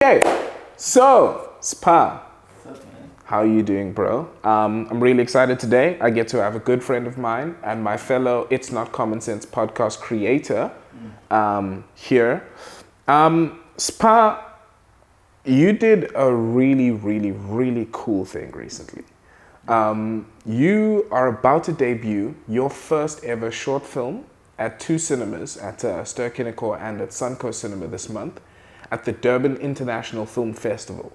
Okay, so Spa, how are you doing, bro? I'm really excited today. I get to have a good friend of mine and my fellow It's Not Common Sense podcast creator here. Spa, you did a really cool thing recently. You are about to debut your first ever short film at two cinemas, at Ster-Kinekor and at Suncoast Cinema this month, at the Durban International Film Festival.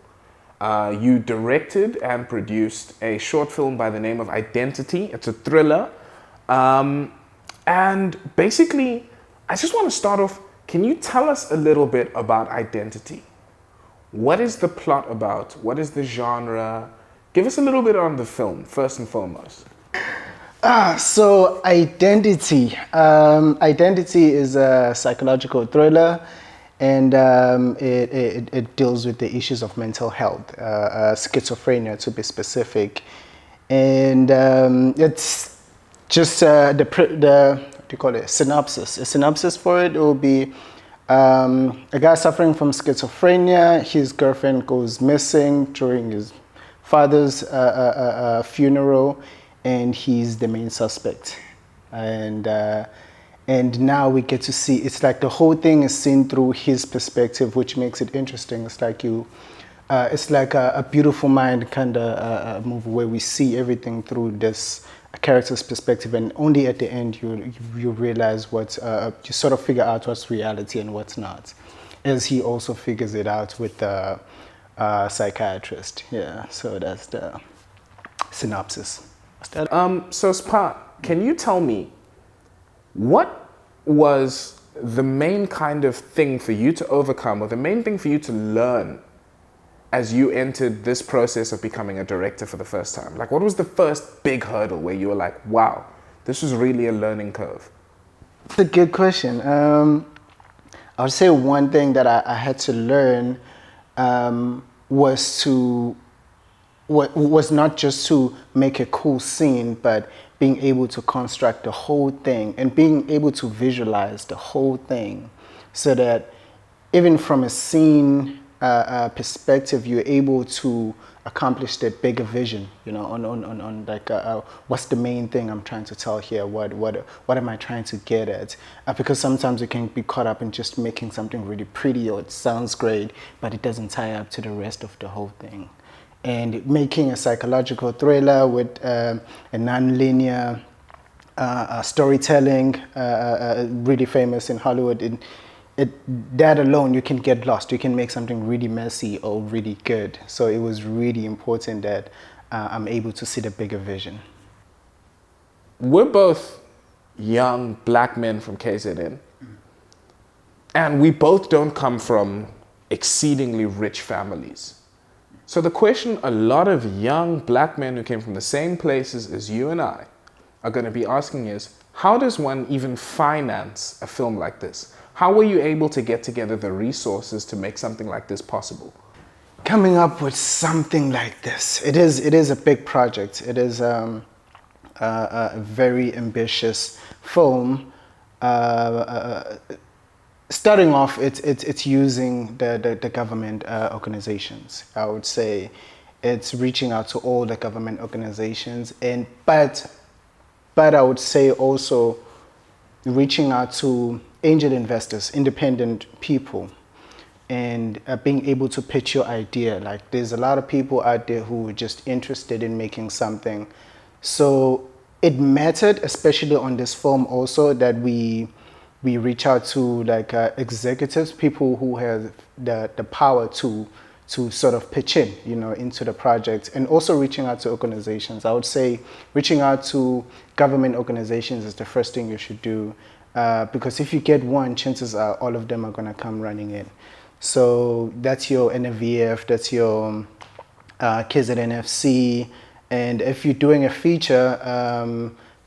You directed and produced a short film by the name of Identity. It's a thriller. And basically, I just want to start off, can you tell us a little bit about Identity? What is the plot about? What is the genre? Give us a little bit on the film, first and foremost. So Identity. Identity is a psychological thriller, and it deals with the issues of mental health, schizophrenia to be specific. And it's just what do you call it? Synopsis. A synopsis for it will be a guy suffering from schizophrenia. His girlfriend goes missing during his father's funeral, and he's the main suspect. And now we get to see, it's like the whole thing is seen through his perspective, which makes it interesting. It's like it's like a Beautiful Mind kind of movie where we see everything through this character's perspective, and only at the end you realize you sort of figure out what's reality and what's not, as he also figures it out with the psychiatrist. Yeah, so that's the synopsis. So Spa, can you tell me, what was the main kind of thing for you to overcome, or the main thing for you to learn as you entered this process of becoming a director for the first time? Like, what was the first big hurdle where you were like, wow, this was really a learning curve? That's a good question. I would say one thing that I had to learn was not just to make a cool scene, but being able to construct the whole thing and being able to visualize the whole thing, so that even from a scene perspective, you're able to accomplish that bigger vision, you know, on like what's the main thing I'm trying to tell here, what am I trying to get at, because sometimes you can be caught up in just making something really pretty, or it sounds great, but it doesn't tie up to the rest of the whole thing. And making a psychological thriller with a non-linear storytelling, really famous in Hollywood, that alone, you can get lost. You can make something really messy or really good. So it was really important that I'm able to see the bigger vision. We're both young black men from KZN, and we both don't come from exceedingly rich families. So the question a lot of young black men who came from the same places as you and I are going to be asking is, how does one even finance a film like this? How were you able to get together the resources to make something like this possible? Coming up with something like this, it is a big project. It is a very ambitious film. Starting off, it's using the government organizations. I would say it's reaching out to all the government organizations, but I would say also reaching out to angel investors, independent people, and being able to pitch your idea. Like, there's a lot of people out there who are just interested in making something. So it mattered, especially on this film also, that we reach out to like executives, people who have the power to sort of pitch in, you know, into the project, and also reaching out to organizations. I would say reaching out to government organizations is the first thing you should do, because if you get one, chances are all of them are going to come running in. So that's your NFVF, that's your KZNFC, and if you're doing a feature,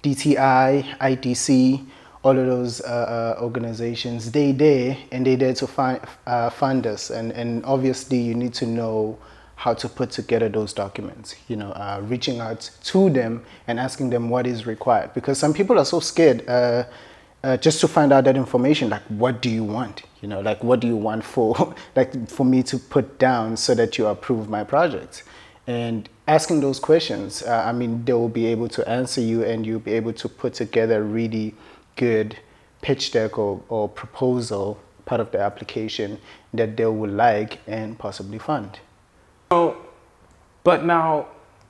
DTI, IDC, all of those organizations, they're there to fund us, and obviously you need to know how to put together those documents, you know, reaching out to them and asking them what is required, because some people are so scared. just to find out that information, like what do you want? You know, like what do you want for like for me to put down so that you approve my project? And asking those questions, I mean, they will be able to answer you, and you'll be able to put together a really good pitch deck or proposal, part of the application that they will like and possibly fund. So, but now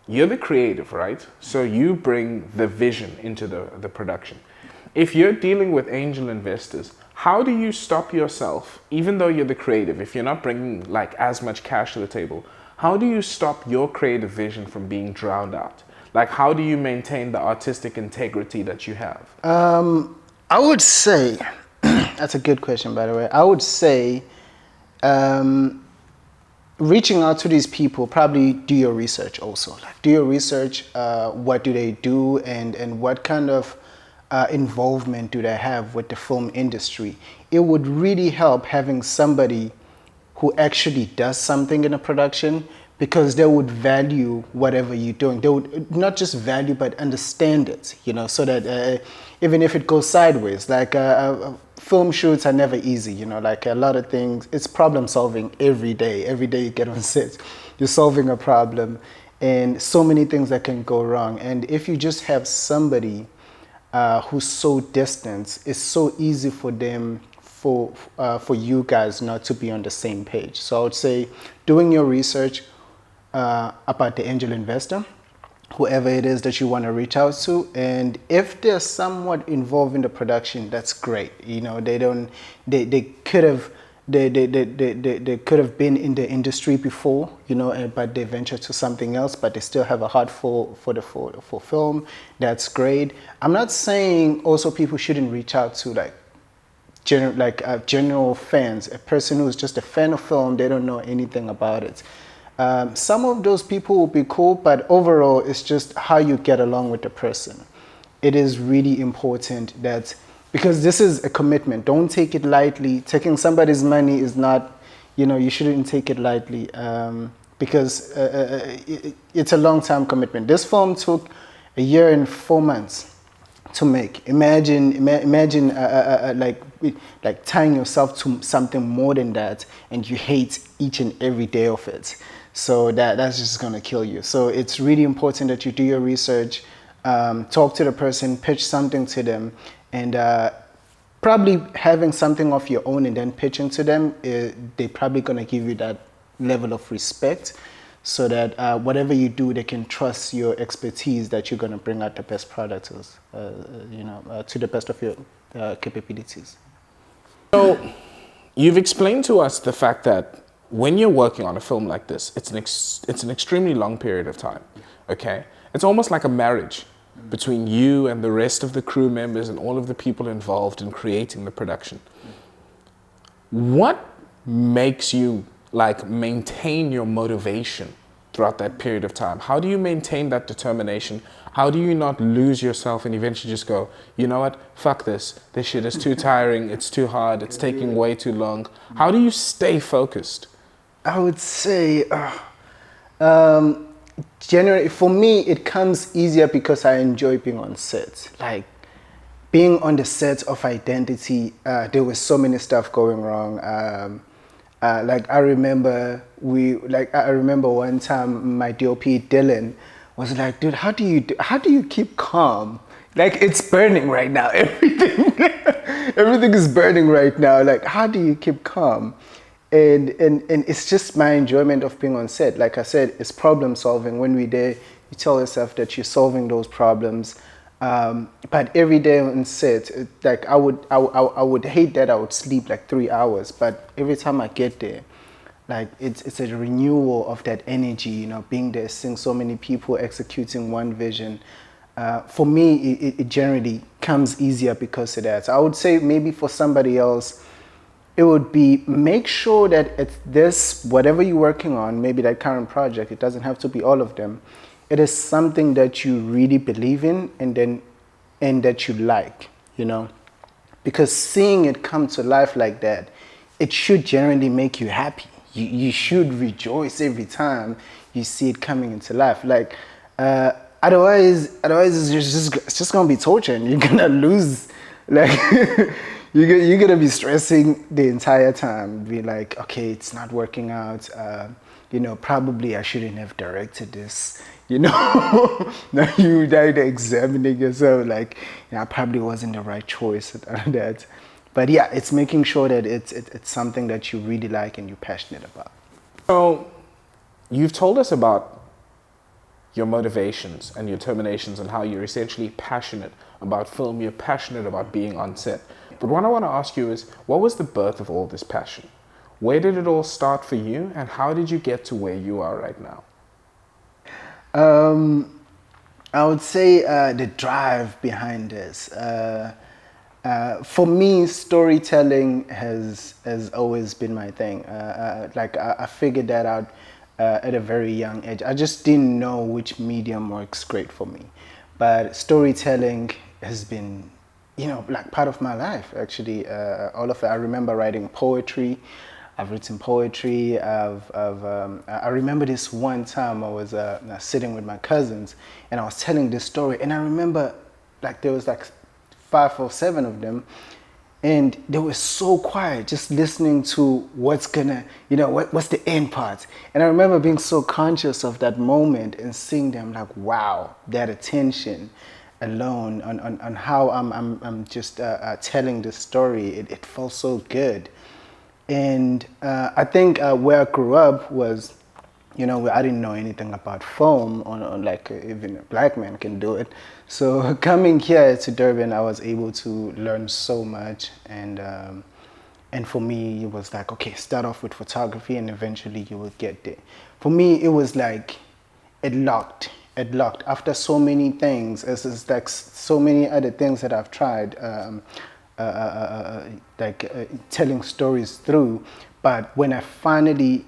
you're the creative, right? So you bring the vision into the production. If you're dealing with angel investors, how do you stop yourself, even though you're the creative, if you're not bringing like as much cash to the table, how do you stop your creative vision from being drowned out? Like, how do you maintain the artistic integrity that you have? I would say, that's a good question, by the way. I would say, reaching out to these people, probably do your research also. Like, do your research, what do they do, and what kind of involvement do they have with the film industry? It would really help having somebody who actually does something in a production, because they would value whatever you're doing. They would not just value, but understand it, you know, so that even if it goes sideways, like film shoots are never easy, you know, like a lot of things, it's problem solving every day. Every day you get on set, you're solving a problem, and so many things that can go wrong. And if you just have somebody who's so distant, it's so easy for them, for you guys not to be on the same page. So I would say doing your research about the angel investor, whoever it is that you want to reach out to, and if they're somewhat involved in the production, that's great. You know, they could have been in the industry before, you know, but they ventured to something else, but they still have a heart for film. That's great. I'm not saying also people shouldn't reach out to general fans, a person who's just a fan of film, they don't know anything about it. Some of those people will be cool, but overall, it's just how you get along with the person. It is really important that, because this is a commitment, don't take it lightly. Taking somebody's money is not, you know, you shouldn't take it lightly, because it's a long-term commitment. This film took 1 year and 4 months to make. Imagine like tying yourself to something more than that, and you hate each and every day of it. So that's just gonna kill you. So it's really important that you do your research, talk to the person, pitch something to them, and probably having something of your own and then pitching to them, they're probably gonna give you that level of respect, so that whatever you do, they can trust your expertise, that you're going to bring out the best products, to the best of your capabilities. So you've explained to us the fact that when you're working on a film like this, it's an extremely long period of time, okay? It's almost like a marriage between you and the rest of the crew members and all of the people involved in creating the production. What makes you maintain your motivation throughout that period of time? How do you maintain that determination? How do you not lose yourself and eventually just go, you know what, fuck this shit is too tiring, it's too hard, it's taking way too long? How do you stay focused? I would say, generally, for me, it comes easier because I enjoy being on set. Like, being on the set of Identity, there was so many stuff going wrong. I remember one time my DOP Dylan was like, dude, how do you keep calm? Like, it's burning right now. Everything is burning right now. Like, how do you keep calm? And it's just my enjoyment of being on set. Like I said, it's problem solving. When we're there, you tell yourself that you're solving those problems. But every day on set, I would hate that I would sleep like 3 hours. But every time I get there, like it's a renewal of that energy, you know, being there, seeing so many people executing one vision. For me, it generally comes easier because of that. So I would say maybe for somebody else, it would be make sure that it's this, whatever you're working on, maybe that current project, it doesn't have to be all of them. It is something that you really believe in and that you like, you know, because seeing it come to life like that, it should generally make you happy. You should rejoice every time you see it coming into life. Like, otherwise it's just gonna be torture, and you're gonna lose Like you're gonna be stressing the entire time, be like, okay, it's not working out. Probably I shouldn't have directed this. Now you died examining yourself, like, I probably wasn't the right choice and all that. But yeah, it's making sure that it's something that you really like and you're passionate about. So, you've told us about your motivations and your terminations and how you're essentially passionate about film, you're passionate about being on set. But what I want to ask you is, what was the birth of all this passion? Where did it all start for you, and how did you get to where you are right now? I would say the drive behind this. For me, storytelling has always been my thing. I figured that out at a very young age. I just didn't know which medium works great for me, but storytelling has been, like part of my life. Actually, all of it. I remember writing poetry. I've written poetry. I remember this one time I was sitting with my cousins and I was telling this story, and I remember like there was like 5 or 7 of them, and they were so quiet, just listening to what's the end part. And I remember being so conscious of that moment and seeing them like, wow, that attention alone on how I'm just telling this story. It felt so good. And I think where I grew up was, I didn't know anything about film, or like even a black man can do it. So coming here to Durban, I was able to learn so much. And for me, it was like, okay, start off with photography and eventually you will get there. For me, it was like, it locked. After so many things, it's like so many other things that I've tried. Telling stories through, but when I finally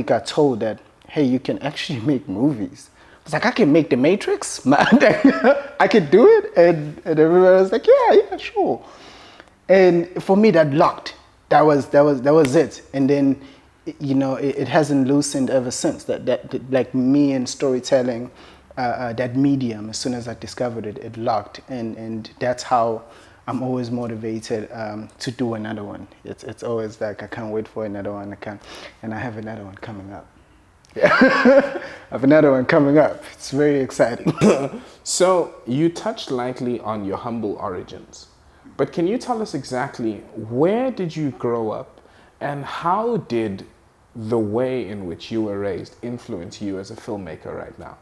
got told that, hey, you can actually make movies, I was like, I can make The Matrix, man. I could do it, and everyone was like, yeah, sure. And for me, that locked. That was it. And then, it hasn't loosened ever since. That like me and storytelling, that medium. As soon as I discovered it, it locked, and that's how I'm always motivated to do another one. It's always like, I can't wait for another one. And I have another one coming up. Yeah. I have another one coming up. It's very exciting. So you touched lightly on your humble origins, but can you tell us exactly where did you grow up, and how did the way in which you were raised influence you as a filmmaker right now?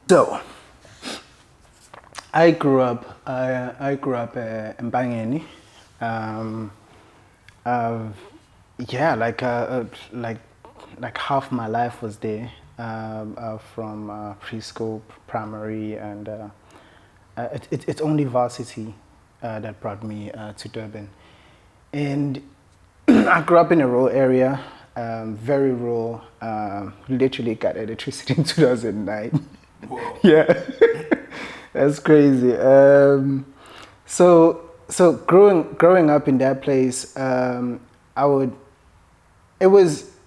So, I grew up in Bangeni. Like half my life was there, from preschool, primary, and it's only varsity that brought me to Durban. And I grew up in a rural area, very rural. Literally got electricity in 2009. Whoa. Yeah. That's crazy. So growing up in that place,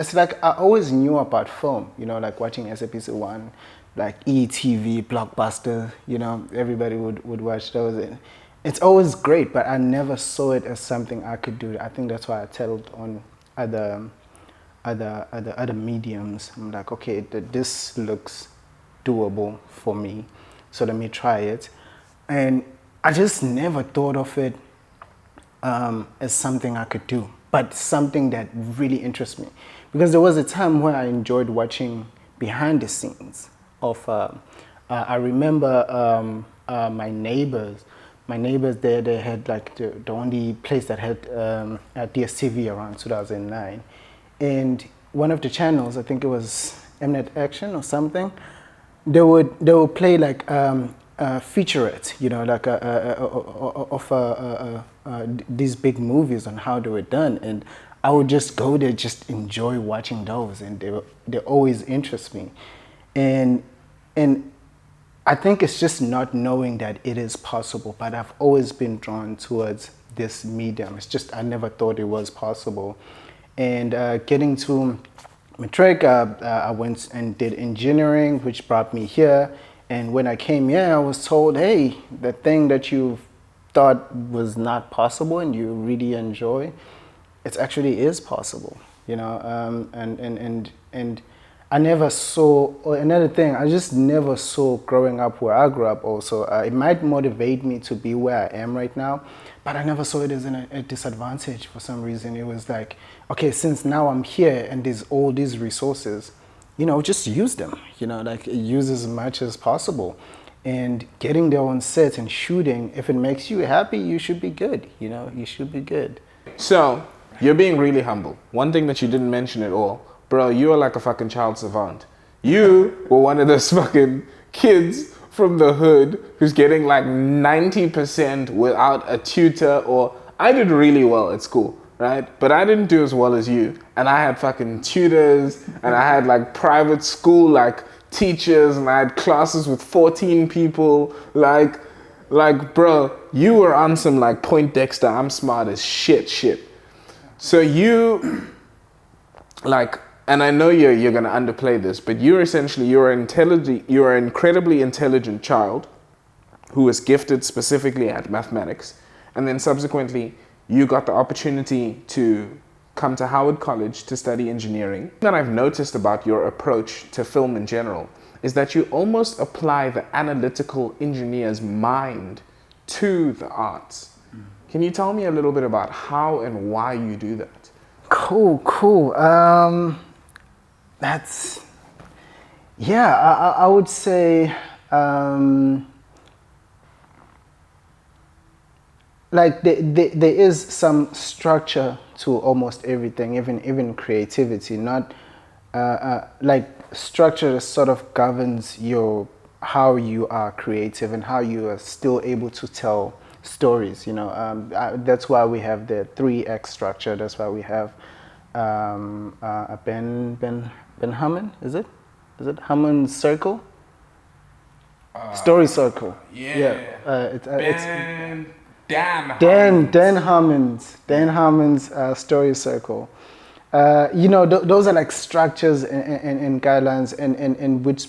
it's like I always knew about film, like watching SAPC 1, like ETV, Blockbuster, everybody would watch those. It's always great, but I never saw it as something I could do. I think that's why I settled on other mediums. I'm like, okay, this looks doable for me, so let me try it. And I just never thought of it as something I could do, but something that really interests me. Because there was a time where I enjoyed watching behind the scenes of, I remember my neighbors there, they had like the only place that had DSTV around 2009. And one of the channels, I think it was Mnet Action or something, they would play like featurette, of these big movies on how they were done, and I would just go there, just enjoy watching those, and they always interest me, and I think it's just not knowing that it is possible, but I've always been drawn towards this medium. It's just I never thought it was possible, and getting to Matric, I went and did engineering, which brought me here. And when I came here, I was told, hey, the thing that you've thought was not possible and you really enjoy, it actually is possible, you know. And I never saw, or another thing, I just never saw growing up where I grew up also. It might motivate me to be where I am right now, but I never saw it as a disadvantage for some reason. It was like, okay, since now I'm here and there's all these resources, you know, just use them, you know, like use as much as possible. And getting there on set and shooting, if it makes you happy, you should be good, you know, you should be good. So, you're being really humble. One thing that you didn't mention at all, bro, you are like a fucking child savant. You were one of those fucking kids from the hood who's getting like 90% without a tutor, or I did really well at school, right? But I didn't do as well as you. And I had fucking tutors and I had like private school, like teachers, and I had classes with 14 people. Like, bro, you were on some like Point Dexter, I'm smart as shit. So you, like, and I know you're gonna underplay this, but you're an incredibly intelligent child who was gifted specifically at mathematics, and then subsequently you got the opportunity to come to Howard College to study engineering. That I've noticed about your approach to film in general is that you almost apply the analytical engineer's mind to the arts. Can you tell me a little bit about how and why you do that? Cool. That's, yeah, I would say, like there is some structure to almost everything, even creativity. Not like structure sort of governs how you are creative and how you are still able to tell stories. You know, that's why we have the 3X structure. That's why we have a Ben Hammond. Is it Hammond's circle? Story circle. Yeah. It's Dan Hammond's story circle. You know, those are like structures and guidelines and which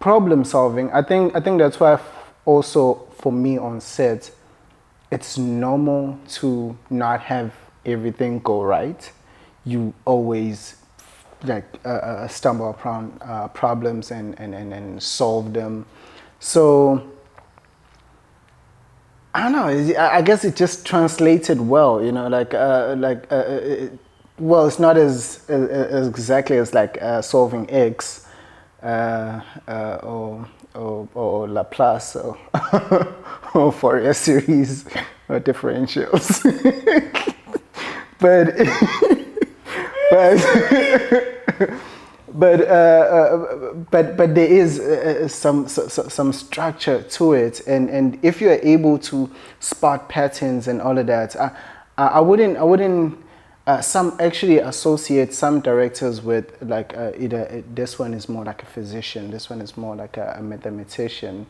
problem solving. I think that's why also for me on set, it's normal to not have everything go right. You always like stumble upon problems and solve them. So I don't know. I guess it just translated well, you know, well, it's not as exactly as like solving X or Laplace or, or Fourier series or differentials, but but there is some structure to it, and if you're able to spot patterns and all of that, I wouldn't. Some actually associate some directors with like either this one is more like a physician, this one is more like a mathematician.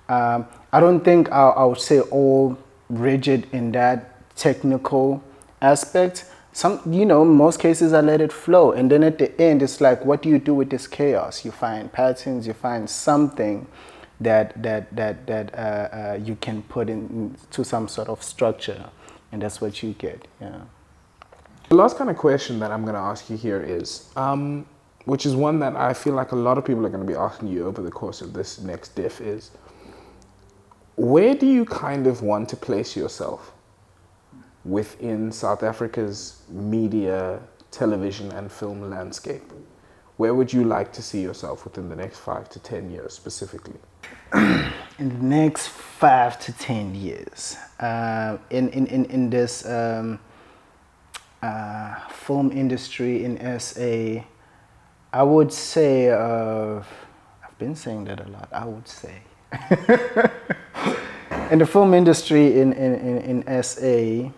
I don't think I would say all rigid in that technical aspect. Some, you know, most cases I let it flow, and then at the end it's like, what do you do with this chaos? You find patterns, you find something that you can put into some sort of structure, and that's what you get. Yeah. The last kind of question that I'm going to ask you here is, which is one that I feel like a lot of people are going to be asking you over the course of this next diff, is where do you kind of want to place yourself within South Africa's media, television and film landscape? Where would you like to see yourself within the next 5 to 10 years specifically? In the next 5 to 10 years, in this film industry in SA, I would say, I've been saying that a lot, I would say. In the film industry in SA,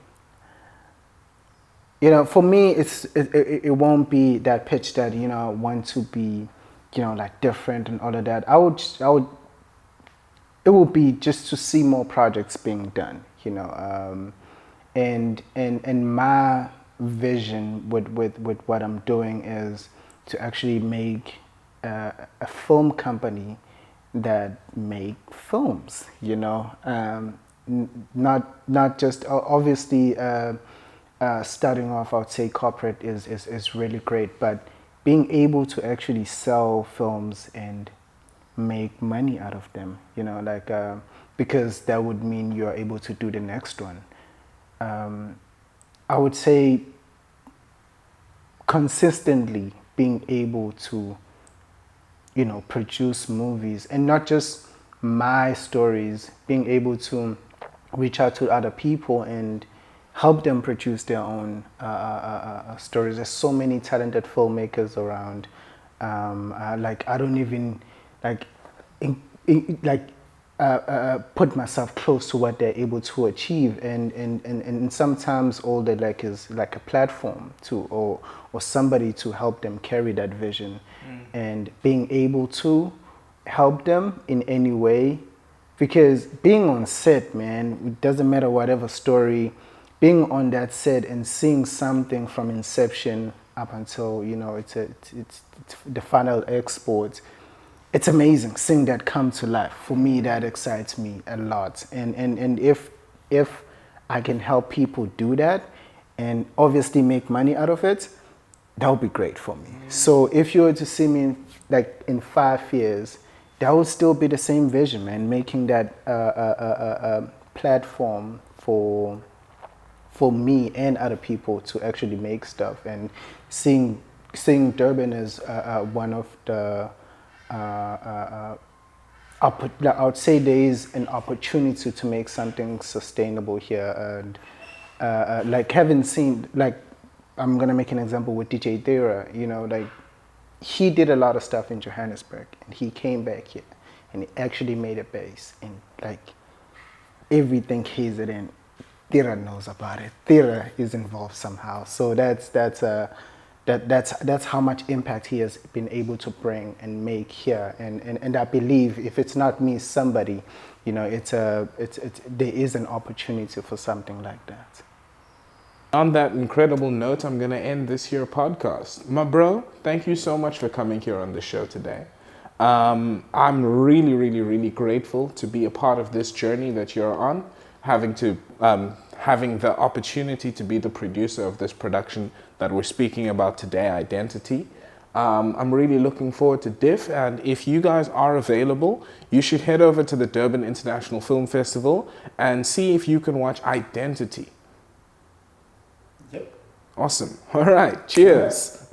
you know, for me, it won't be that pitch that, you know, I want to be, you know, like different and all of that. It would be just to see more projects being done, you know, and my vision with what I'm doing is to actually make a film company that make films, you know, not just obviously starting off, I would say corporate is really great, but being able to actually sell films and make money out of them, like because that would mean you're able to do the next one. I would say consistently being able to produce movies, and not just my stories, being able to reach out to other people and help them produce their own stories. There's so many talented filmmakers around. Like I don't even like put myself close to what they're able to achieve, and sometimes all they like is like a platform to or somebody to help them carry that vision, and being able to help them in any way, because being on set, man, it doesn't matter whatever story, being on that set and seeing something from inception up until it's the final export. It's amazing seeing that come to life. For me, that excites me a lot. And if I can help people do that and obviously make money out of it, that would be great for me. So if you were to see me like in 5 years, that would still be the same vision, man. Making that platform for me and other people to actually make stuff, and seeing Durban as one of the I would say there is an opportunity to make something sustainable here, and like having seen, like I'm gonna make an example with DJ Thera, like he did a lot of stuff in Johannesburg, and he came back here and he actually made a base, and like everything KZN Thera knows about it. Thera is involved somehow, so that's how much impact he has been able to bring and make here, and I believe if it's not me, somebody, there is an opportunity for something like that. On that incredible note, I'm going to end this here podcast. My bro, thank you so much for coming here on the show today. I'm really, really, really grateful to be a part of this journey that you're on, having the opportunity to be the producer of this production that we're speaking about today, Identity. I'm really looking forward to DIF, and if you guys are available, you should head over to the Durban International Film Festival and see if you can watch Identity. Yep. Awesome. All right. Cheers.